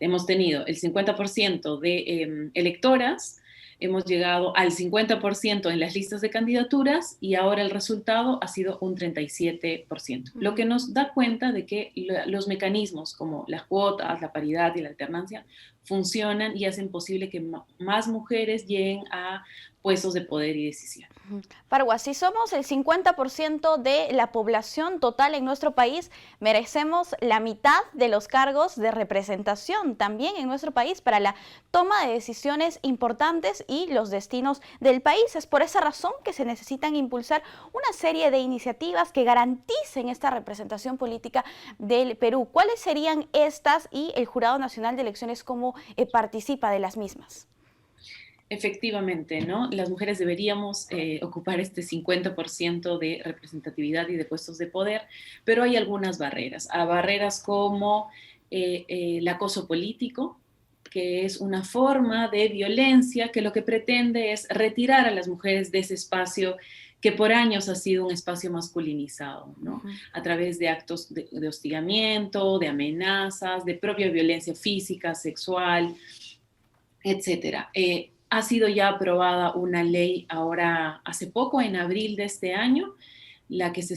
hemos tenido el 50% de electoras, hemos llegado al 50% en las listas de candidaturas y ahora el resultado ha sido un 37%, lo que nos da cuenta de que los mecanismos como las cuotas, la paridad y la alternancia funcionan y hacen posible que más mujeres lleguen a puestos de poder y decisión. Parwa, si somos el 50% de la población total en nuestro país, merecemos la mitad de los cargos de representación también en nuestro país para la toma de decisiones importantes y los destinos del país. Es por esa razón que se necesitan impulsar una serie de iniciativas que garanticen esta representación política del Perú. ¿Cuáles serían estas y el Jurado Nacional de Elecciones cómo participa de las mismas? Efectivamente, ¿no? Las mujeres deberíamos ocupar este 50% de representatividad y de puestos de poder, pero hay algunas barreras. Hay barreras como el acoso político, que es una forma de violencia que lo que pretende es retirar a las mujeres de ese espacio que por años ha sido un espacio masculinizado, ¿no? A través de actos de hostigamiento, de amenazas, de propia violencia física, sexual, etcétera. Ha sido ya aprobada una ley ahora hace poco, en abril de este año, la que se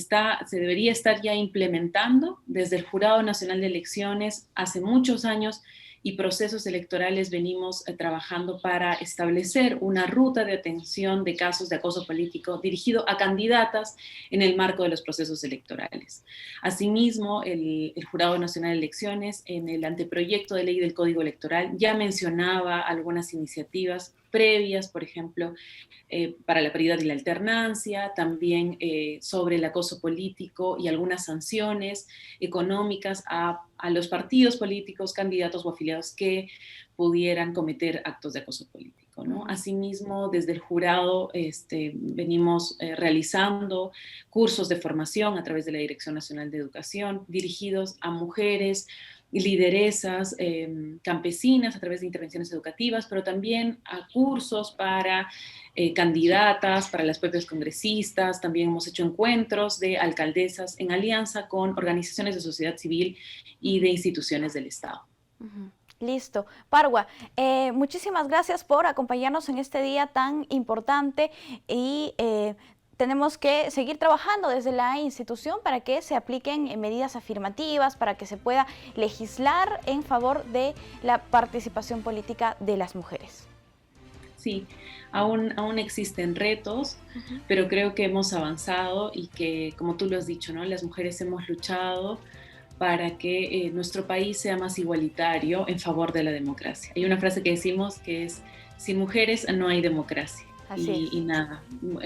debería estar ya implementando desde el Jurado Nacional de Elecciones hace muchos años y procesos electorales venimos trabajando para establecer una ruta de atención de casos de acoso político dirigido a candidatas en el marco de los procesos electorales. Asimismo, el Jurado Nacional de Elecciones en el anteproyecto de ley del Código Electoral ya mencionaba algunas iniciativas previas, por ejemplo, para la paridad y la alternancia, también sobre el acoso político y algunas sanciones económicas a los partidos políticos, candidatos o afiliados que pudieran cometer actos de acoso político, ¿no? Asimismo, desde el jurado venimos realizando cursos de formación a través de la Dirección Nacional de Educación dirigidos a mujeres, lideresas campesinas a través de intervenciones educativas, pero también a cursos para candidatas, para las propias congresistas. También hemos hecho encuentros de alcaldesas en alianza con organizaciones de sociedad civil y de instituciones del Estado. Listo. Parwa, muchísimas gracias por acompañarnos en este día tan importante y tenemos que seguir trabajando desde la institución para que se apliquen medidas afirmativas, para que se pueda legislar en favor de la participación política de las mujeres. Sí, aún existen retos, pero creo que hemos avanzado y que, como tú lo has dicho, ¿no? Las mujeres hemos luchado para que nuestro país sea más igualitario en favor de la democracia. Hay una frase que decimos que es: sin mujeres no hay democracia. Y nada,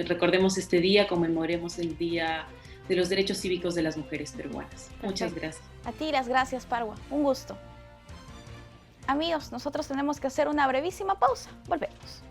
recordemos este día, conmemoremos el Día de los Derechos Cívicos de las Mujeres Peruanas. Perfecto. Muchas gracias. A ti las gracias, Parwa. Un gusto. Amigos, nosotros tenemos que hacer una brevísima pausa. Volvemos.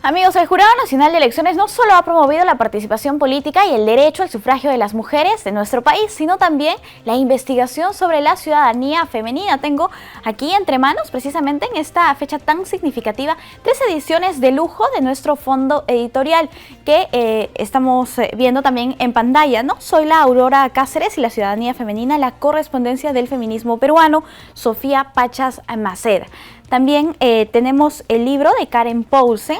Amigos, el Jurado Nacional de Elecciones no solo ha promovido la participación política y el derecho al sufragio de las mujeres de nuestro país, sino también la investigación sobre la ciudadanía femenina. Tengo aquí entre manos, precisamente en esta fecha tan significativa, 3 ediciones de lujo de nuestro fondo editorial que estamos viendo también en pantalla, ¿no? Soy la Aurora Cáceres y la ciudadanía femenina, la correspondencia del feminismo peruano, Sofía Pachas Maceda. También tenemos el libro de Karen Paulsen,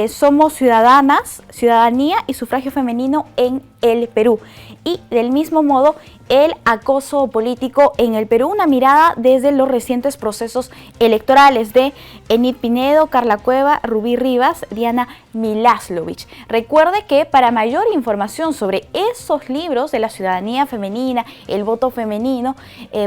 Somos Ciudadanas, Ciudadanía y Sufragio Femenino en el Perú. Y del mismo modo, el acoso político en el Perú, una mirada desde los recientes procesos electorales, de Enid Pinedo, Carla Cueva, Rubí Rivas, Diana Milaslovich. Recuerde que para mayor información sobre esos libros de la ciudadanía femenina, el voto femenino,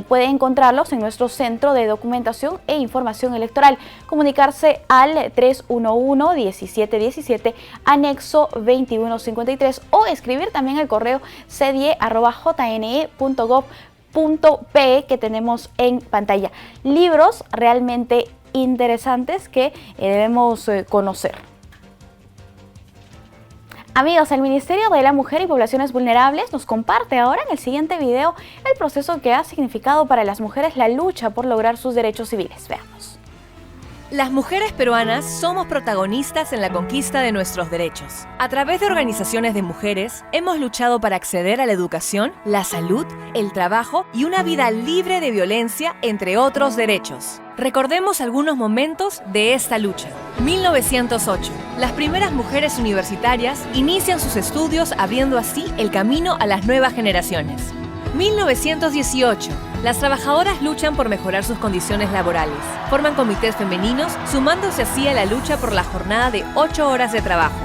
puede encontrarlos en nuestro Centro de Documentación e Información Electoral. Comunicarse al 311-1717, anexo 2153, o escribir también al correo cdie@jne.gov.pe que tenemos en pantalla. Libros realmente interesantes que debemos conocer. Amigos, el Ministerio de la Mujer y Poblaciones Vulnerables nos comparte ahora en el siguiente video el proceso que ha significado para las mujeres la lucha por lograr sus derechos civiles. Veamos. Las mujeres peruanas somos protagonistas en la conquista de nuestros derechos. A través de organizaciones de mujeres, hemos luchado para acceder a la educación, la salud, el trabajo y una vida libre de violencia, entre otros derechos. Recordemos algunos momentos de esta lucha. 1908. Las primeras mujeres universitarias inician sus estudios abriendo así el camino a las nuevas generaciones. 1918. Las trabajadoras luchan por mejorar sus condiciones laborales. Forman comités femeninos, sumándose así a la lucha por la jornada de 8 horas de trabajo.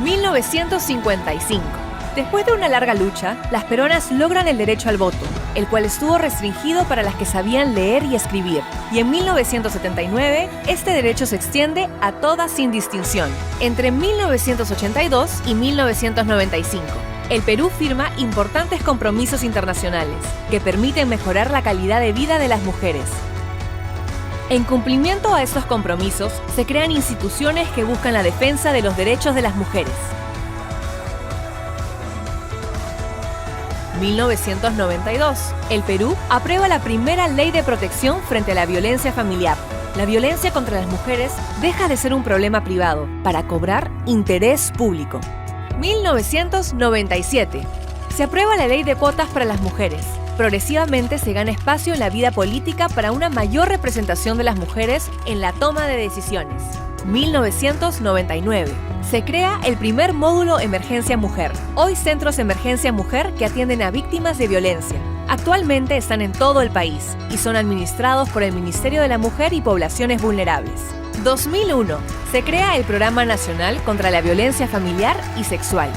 1955. Después de una larga lucha, las peruanas logran el derecho al voto, el cual estuvo restringido para las que sabían leer y escribir. Y en 1979, este derecho se extiende a todas sin distinción, entre 1982 y 1995. El Perú firma importantes compromisos internacionales que permiten mejorar la calidad de vida de las mujeres. En cumplimiento a estos compromisos, se crean instituciones que buscan la defensa de los derechos de las mujeres. 1992. El Perú aprueba la primera ley de protección frente a la violencia familiar. La violencia contra las mujeres deja de ser un problema privado para cobrar interés público. 1997. Se aprueba la ley de cuotas para las mujeres. Progresivamente se gana espacio en la vida política para una mayor representación de las mujeres en la toma de decisiones. 1999. Se crea el primer módulo Emergencia Mujer, hoy Centros Emergencia Mujer que atienden a víctimas de violencia. Actualmente están en todo el país y son administrados por el Ministerio de la Mujer y Poblaciones Vulnerables. 2001. Se crea el Programa Nacional contra la Violencia Familiar y Sexual.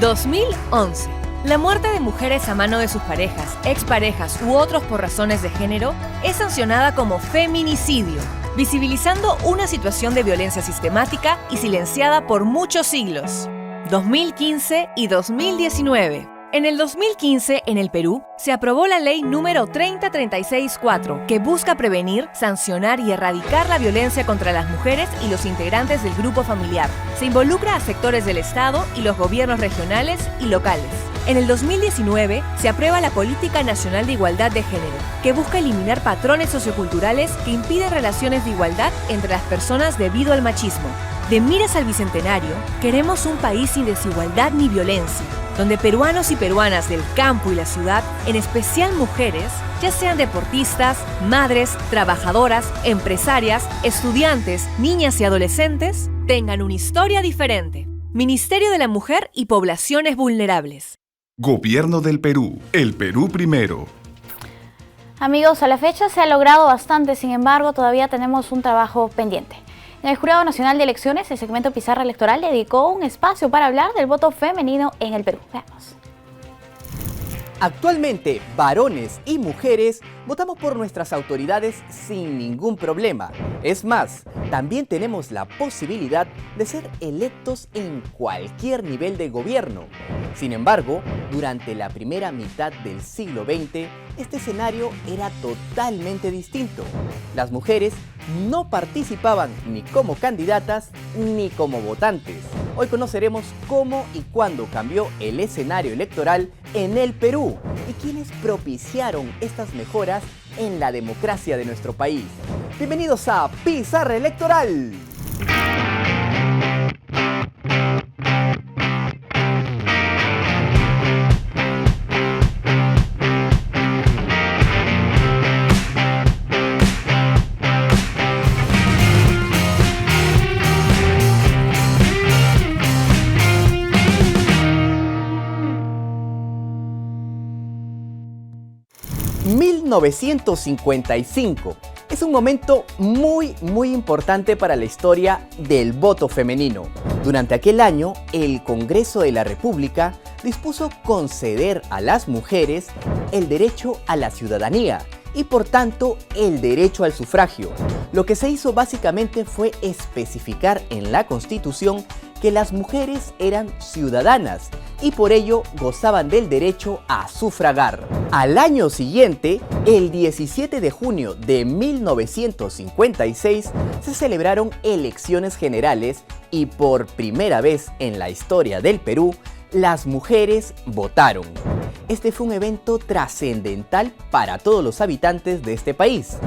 2011. La muerte de mujeres a mano de sus parejas, exparejas u otros por razones de género es sancionada como feminicidio, visibilizando una situación de violencia sistemática y silenciada por muchos siglos. 2015 y 2019. En el 2015, en el Perú, se aprobó la ley número 30364, que busca prevenir, sancionar y erradicar la violencia contra las mujeres y los integrantes del grupo familiar. Se involucra a sectores del Estado y los gobiernos regionales y locales. En el 2019 se aprueba la Política Nacional de Igualdad de Género, que busca eliminar patrones socioculturales que impiden relaciones de igualdad entre las personas debido al machismo. De miras al Bicentenario, queremos un país sin desigualdad ni violencia, donde peruanos y peruanas del campo y la ciudad, en especial mujeres, ya sean deportistas, madres, trabajadoras, empresarias, estudiantes, niñas y adolescentes, tengan una historia diferente. Ministerio de la Mujer y Poblaciones Vulnerables. Gobierno del Perú. El Perú primero. Amigos, a la fecha se ha logrado bastante, sin embargo, todavía tenemos un trabajo pendiente. En el Jurado Nacional de Elecciones, el segmento Pizarra Electoral dedicó un espacio para hablar del voto femenino en el Perú. Veamos. Actualmente, varones y mujeres votamos por nuestras autoridades sin ningún problema. Es más, también tenemos la posibilidad de ser electos en cualquier nivel de gobierno. Sin embargo, durante la primera mitad del siglo XX, este escenario era totalmente distinto. Las mujeres no participaban ni como candidatas ni como votantes. Hoy conoceremos cómo y cuándo cambió el escenario electoral en el Perú y quiénes propiciaron estas mejoras en la democracia de nuestro país. Bienvenidos a Pizarra Electoral. ...1955... es un momento muy importante para la historia del voto femenino. Durante aquel año, el Congreso de la República dispuso conceder a las mujeres el derecho a la ciudadanía y por tanto el derecho al sufragio. Lo que se hizo básicamente fue especificar en la Constitución que las mujeres eran ciudadanas y por ello gozaban del derecho a sufragar. Al año siguiente, el 17 de junio de 1956, se celebraron elecciones generales y por primera vez en la historia del Perú, las mujeres votaron. Este fue un evento trascendental para todos los habitantes de este país.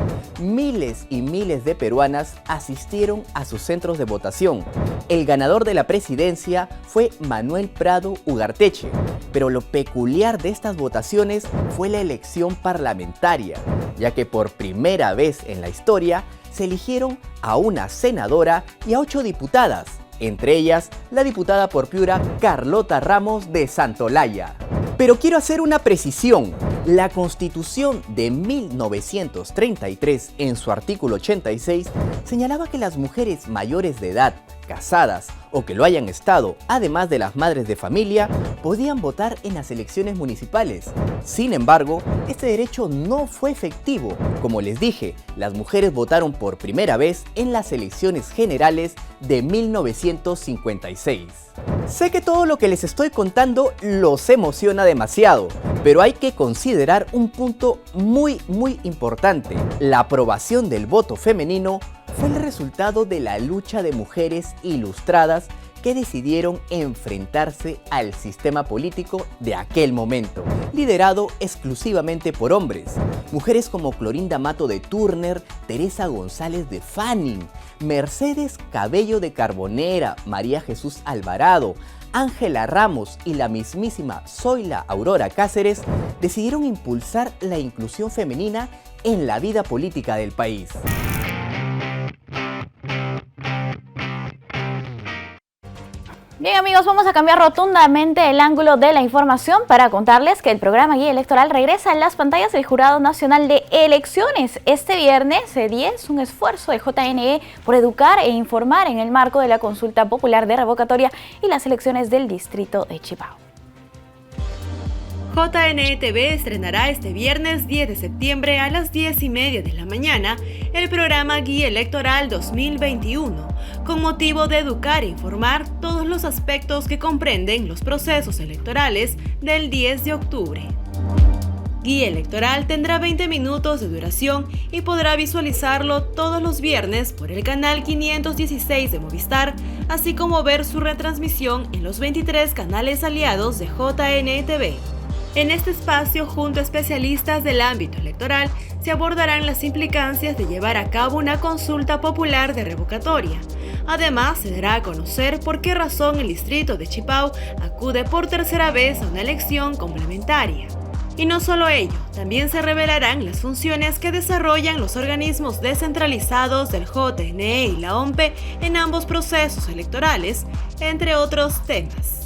Miles y miles de peruanas asistieron a sus centros de votación. El ganador de la presidencia fue Manuel Prado Ugarteche, pero lo peculiar de estas votaciones fue la elección parlamentaria, ya que por primera vez en la historia se eligieron a una senadora y a 8 diputadas, entre ellas la diputada por Piura Carlota Ramos de Santolaya. Pero quiero hacer una precisión. La Constitución de 1933, en su artículo 86, señalaba que las mujeres mayores de edad, casadas o que lo hayan estado, además de las madres de familia, podían votar en las elecciones municipales. Sin embargo, este derecho no fue efectivo. Como les dije, las mujeres votaron por primera vez en las elecciones generales de 1956. Sé que todo lo que les estoy contando los emociona demasiado, pero hay que considerar un punto muy importante. La aprobación del voto femenino fue el resultado de la lucha de mujeres ilustradas que decidieron enfrentarse al sistema político de aquel momento, liderado exclusivamente por hombres. Mujeres como Clorinda Mato de Turner, Teresa González de Fanning, Mercedes Cabello de Carbonera, María Jesús Alvarado, Ángela Ramos y la mismísima Zoila Aurora Cáceres decidieron impulsar la inclusión femenina en la vida política del país. Bien amigos, vamos a cambiar rotundamente el ángulo de la información para contarles que el programa Guía Electoral regresa a las pantallas del Jurado Nacional de Elecciones. Este viernes 10, un esfuerzo del JNE por educar e informar en el marco de la consulta popular de revocatoria y las elecciones del distrito de Chipao. JNE TV estrenará este viernes 10 de septiembre a las 10:30 de la mañana el programa Guía Electoral 2021, con motivo de educar e informar todos los aspectos que comprenden los procesos electorales del 10 de octubre. Guía Electoral tendrá 20 minutos de duración y podrá visualizarlo todos los viernes por el canal 516 de Movistar, así como ver su retransmisión en los 23 canales aliados de JNE TV. En este espacio, junto a especialistas del ámbito electoral, se abordarán las implicancias de llevar a cabo una consulta popular de revocatoria. Además, se dará a conocer por qué razón el distrito de Chipao acude por tercera vez a una elección complementaria. Y no solo ello, también se revelarán las funciones que desarrollan los organismos descentralizados del JNE y la OMPE en ambos procesos electorales, entre otros temas.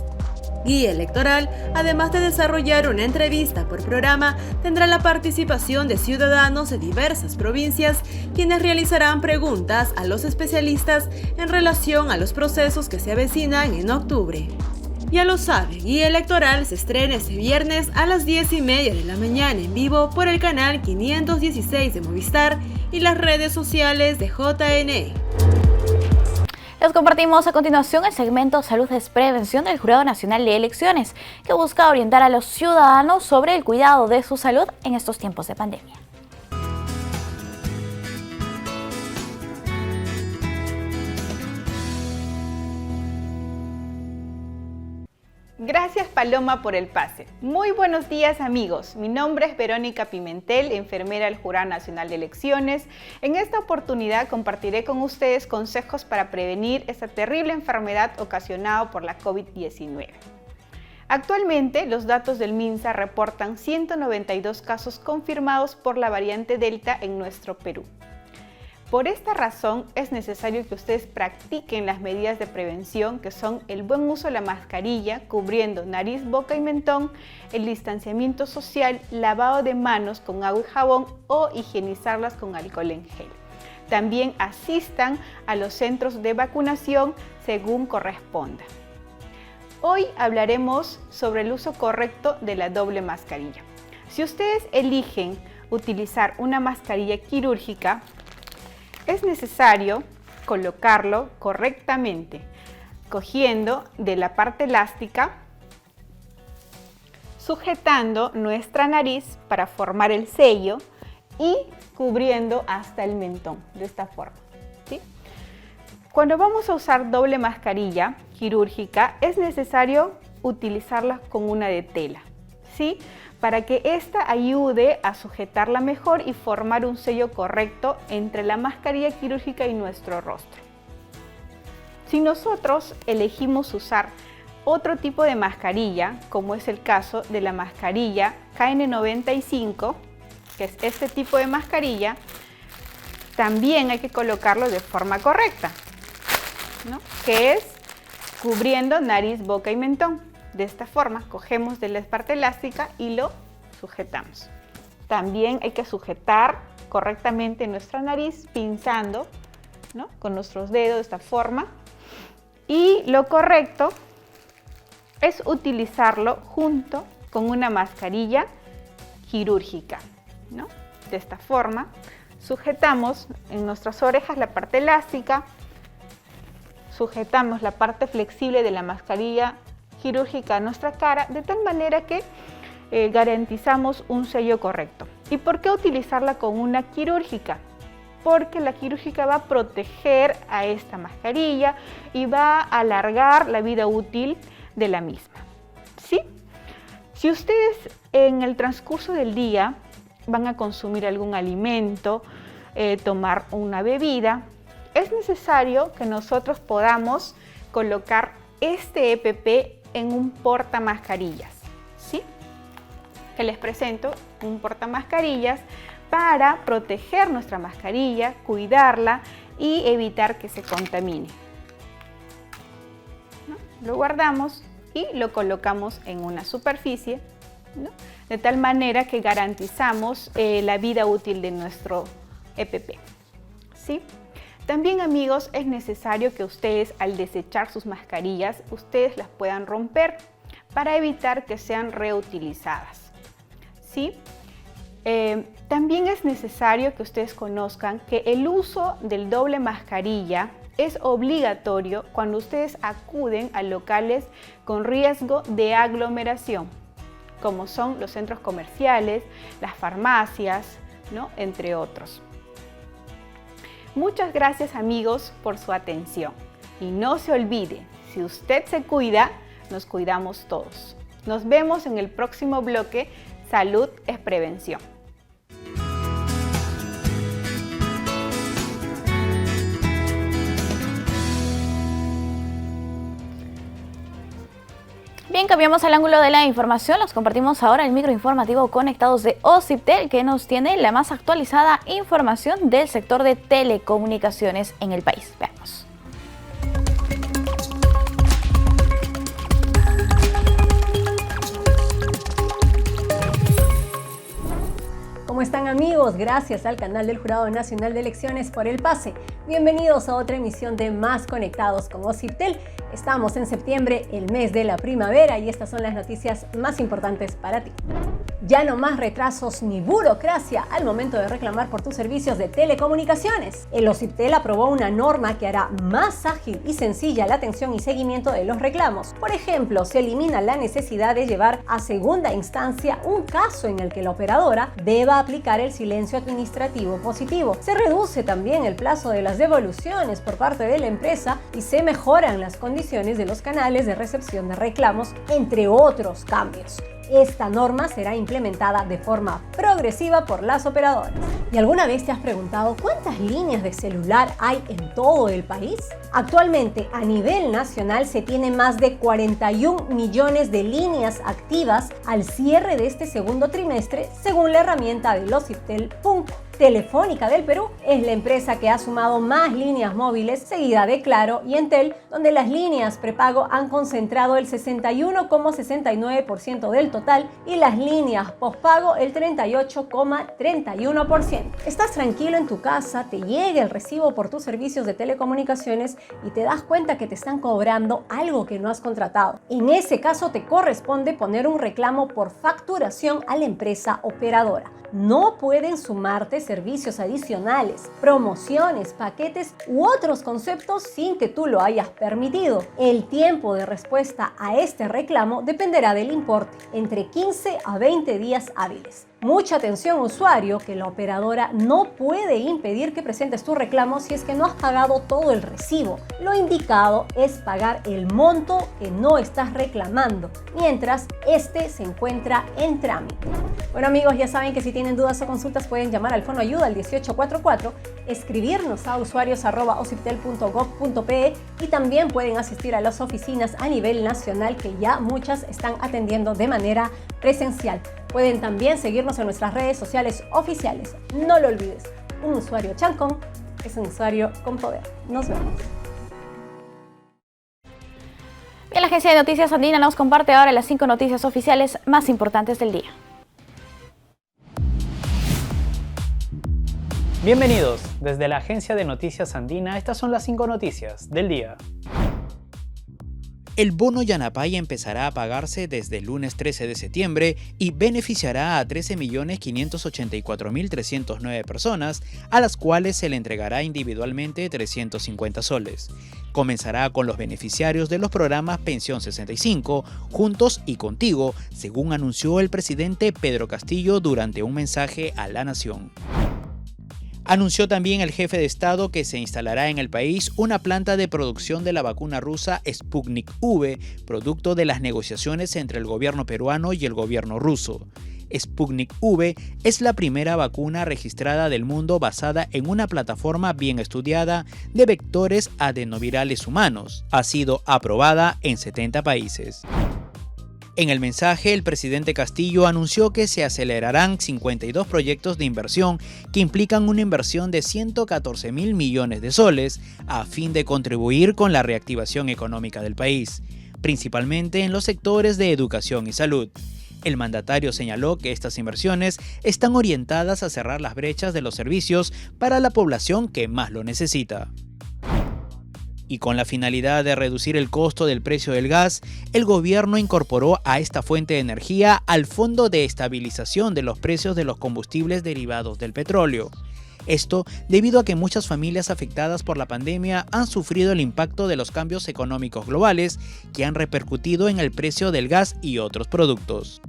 Guía Electoral, además de desarrollar una entrevista por programa, tendrá la participación de ciudadanos de diversas provincias, quienes realizarán preguntas a los especialistas en relación a los procesos que se avecinan en octubre. Ya lo sabe, Guía Electoral se estrena este viernes a las 10:30 de la mañana en vivo por el canal 516 de Movistar y las redes sociales de JNE. Les compartimos a continuación el segmento Salud es Prevención del Jurado Nacional de Elecciones, que busca orientar a los ciudadanos sobre el cuidado de su salud en estos tiempos de pandemia. Gracias Paloma por el pase. Muy buenos días amigos, mi nombre es Verónica Pimentel, enfermera del Jurado Nacional de Elecciones. En esta oportunidad compartiré con ustedes consejos para prevenir esta terrible enfermedad ocasionada por la COVID-19. Actualmente, los datos del MINSA reportan 192 casos confirmados por la variante Delta en nuestro Perú. Por esta razón, es necesario que ustedes practiquen las medidas de prevención, que son el buen uso de la mascarilla, cubriendo nariz, boca y mentón, el distanciamiento social, lavado de manos con agua y jabón o higienizarlas con alcohol en gel. También asistan a los centros de vacunación según corresponda. Hoy hablaremos sobre el uso correcto de la doble mascarilla. Si ustedes eligen utilizar una mascarilla quirúrgica, es necesario colocarlo correctamente. cogiendo de la parte elástica, sujetando nuestra nariz para formar el sello y cubriendo hasta el mentón, de esta forma, ¿sí? Cuando vamos a usar doble mascarilla quirúrgica, es necesario utilizarla con una de tela, ¿sí? Para que ésta ayude a sujetarla mejor y formar un sello correcto entre la mascarilla quirúrgica y nuestro rostro. Si nosotros elegimos usar otro tipo de mascarilla, como es el caso de la mascarilla KN95, que es este tipo de mascarilla, también hay que colocarlo de forma correcta, ¿no? Que es cubriendo nariz, boca y mentón. De esta forma, cogemos de la parte elástica y lo sujetamos. También hay que sujetar correctamente nuestra nariz, pinzando, ¿no? Con nuestros dedos de esta forma. Y lo correcto es utilizarlo junto con una mascarilla quirúrgica, ¿no? De esta forma, sujetamos en nuestras orejas la parte elástica, sujetamos la parte flexible de la mascarilla quirúrgica a nuestra cara, de tal manera que garantizamos un sello correcto. ¿Y por qué utilizarla con una quirúrgica? Porque la quirúrgica va a proteger a esta mascarilla y va a alargar la vida útil de la misma, ¿sí? Si ustedes en el transcurso del día van a consumir algún alimento, tomar una bebida, es necesario que nosotros podamos colocar este EPP en un portamascarillas, ¿sí? Que les presento un portamascarillas para proteger nuestra mascarilla, cuidarla y evitar que se contamine, ¿no? Lo guardamos y lo colocamos en una superficie, ¿no? De tal manera que garantizamos la vida útil de nuestro EPP, ¿sí? También, amigos, es necesario que ustedes, al desechar sus mascarillas, ustedes las puedan romper para evitar que sean reutilizadas, ¿sí? También es necesario que ustedes conozcan que el uso del doble mascarilla es obligatorio cuando ustedes acuden a locales con riesgo de aglomeración, como son los centros comerciales, las farmacias, ¿no? Entre otros. Muchas gracias, amigos, por su atención. Y no se olvide, si usted se cuida, nos cuidamos todos. Nos vemos en el próximo bloque. Salud es prevención. Bien, cambiamos el ángulo de la información. Los compartimos ahora el microinformativo Conectados de OCIPTEL, que nos tiene la más actualizada información del sector de telecomunicaciones en el país. Veamos. ¿Cómo están, amigos? Gracias al canal del Jurado Nacional de Elecciones por el pase. Bienvenidos a otra emisión de Más Conectados con OCIPTEL. Estamos en septiembre, el mes de la primavera, y estas son las noticias más importantes para ti. Ya no más retrasos ni burocracia al momento de reclamar por tus servicios de telecomunicaciones. El OCIPTEL aprobó una norma que hará más ágil y sencilla la atención y seguimiento de los reclamos. Por ejemplo, se elimina la necesidad de llevar a segunda instancia un caso en el que la operadora deba aplicar el silencio administrativo positivo. Se reduce también el plazo de las devoluciones por parte de la empresa y se mejoran las condiciones de los canales de recepción de reclamos, entre otros cambios. Esta norma será implementada de forma progresiva por las operadoras. ¿Y alguna vez te has preguntado cuántas líneas de celular hay en todo el país? Actualmente, a nivel nacional, se tienen más de 41 millones de líneas activas al cierre de este segundo trimestre, según la herramienta de OCIPTEL.co. Telefónica del Perú es la empresa que ha sumado más líneas móviles, seguida de Claro y Entel, donde las líneas prepago han concentrado el 61,69% del total y las líneas postpago el 38,31%. Estás tranquilo en tu casa, te llega el recibo por tus servicios de telecomunicaciones y te das cuenta que te están cobrando algo que no has contratado. En ese caso te corresponde poner un reclamo por facturación a la empresa operadora. No pueden sumarte servicios adicionales, promociones, paquetes u otros conceptos sin que tú lo hayas permitido. El tiempo de respuesta a este reclamo dependerá del importe, entre 15 a 20 días hábiles. Mucha atención, usuario, que la operadora no puede impedir que presentes tu reclamo si es que no has pagado todo el recibo. Lo indicado es pagar el monto que no estás reclamando, mientras este se encuentra en trámite. Bueno amigos, ya saben que si tienen dudas o consultas pueden llamar al Fono Ayuda al 1844, escribirnos a usuarios@ociptel.gov.pe y también pueden asistir a las oficinas a nivel nacional que ya muchas están atendiendo de manera presencial. Pueden también seguirnos en nuestras redes sociales oficiales. No lo olvides, un usuario chancón es un usuario con poder. Nos vemos. Bien, la agencia de noticias andina nos comparte ahora las 5 noticias oficiales más importantes del día. Bienvenidos, desde la agencia de noticias andina, estas son las 5 noticias del día. El bono Yanapay empezará a pagarse desde el lunes 13 de septiembre y beneficiará a 13.584.309 personas, a las cuales se le entregará individualmente 350 soles. Comenzará con los beneficiarios de los programas Pensión 65, Juntos y Contigo, según anunció el presidente Pedro Castillo durante un mensaje a la nación. Anunció también el jefe de Estado que se instalará en el país una planta de producción de la vacuna rusa Sputnik V, producto de las negociaciones entre el gobierno peruano y el gobierno ruso. Sputnik V es la primera vacuna registrada del mundo basada en una plataforma bien estudiada de vectores adenovirales humanos. Ha sido aprobada en 70 países. En el mensaje, el presidente Castillo anunció que se acelerarán 52 proyectos de inversión que implican una inversión de 114.000 millones de soles a fin de contribuir con la reactivación económica del país, principalmente en los sectores de educación y salud. El mandatario señaló que estas inversiones están orientadas a cerrar las brechas de los servicios para la población que más lo necesita. Y con la finalidad de reducir el costo del precio del gas, el gobierno incorporó a esta fuente de energía al Fondo de Estabilización de los Precios de los Combustibles Derivados del Petróleo. Esto debido a que muchas familias afectadas por la pandemia han sufrido el impacto de los cambios económicos globales que han repercutido en el precio del gas y otros productos.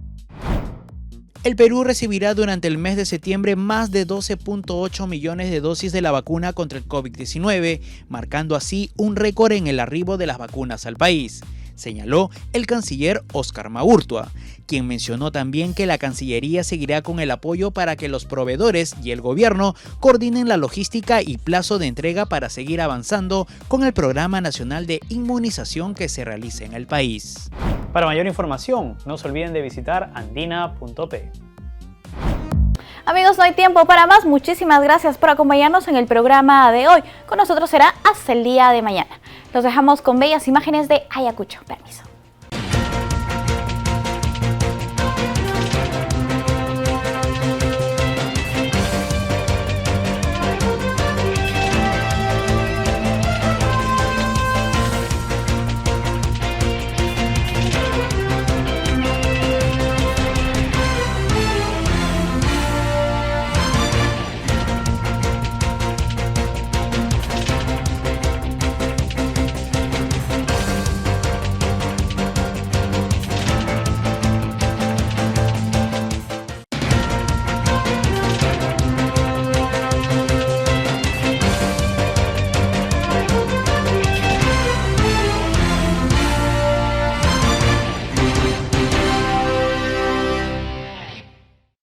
El Perú recibirá durante el mes de septiembre más de 12.8 millones de dosis de la vacuna contra el COVID-19, marcando así un récord en el arribo de las vacunas al país, señaló el canciller Óscar Maurtua, quien mencionó también que la Cancillería seguirá con el apoyo para que los proveedores y el gobierno coordinen la logística y plazo de entrega para seguir avanzando con el Programa Nacional de Inmunización que se realiza en el país. Para mayor información, no se olviden de visitar andina.p. Amigos, no hay tiempo para más. Muchísimas gracias por acompañarnos en el programa de hoy. Con nosotros será hasta el día de mañana. Los dejamos con bellas imágenes de Ayacucho. Permiso.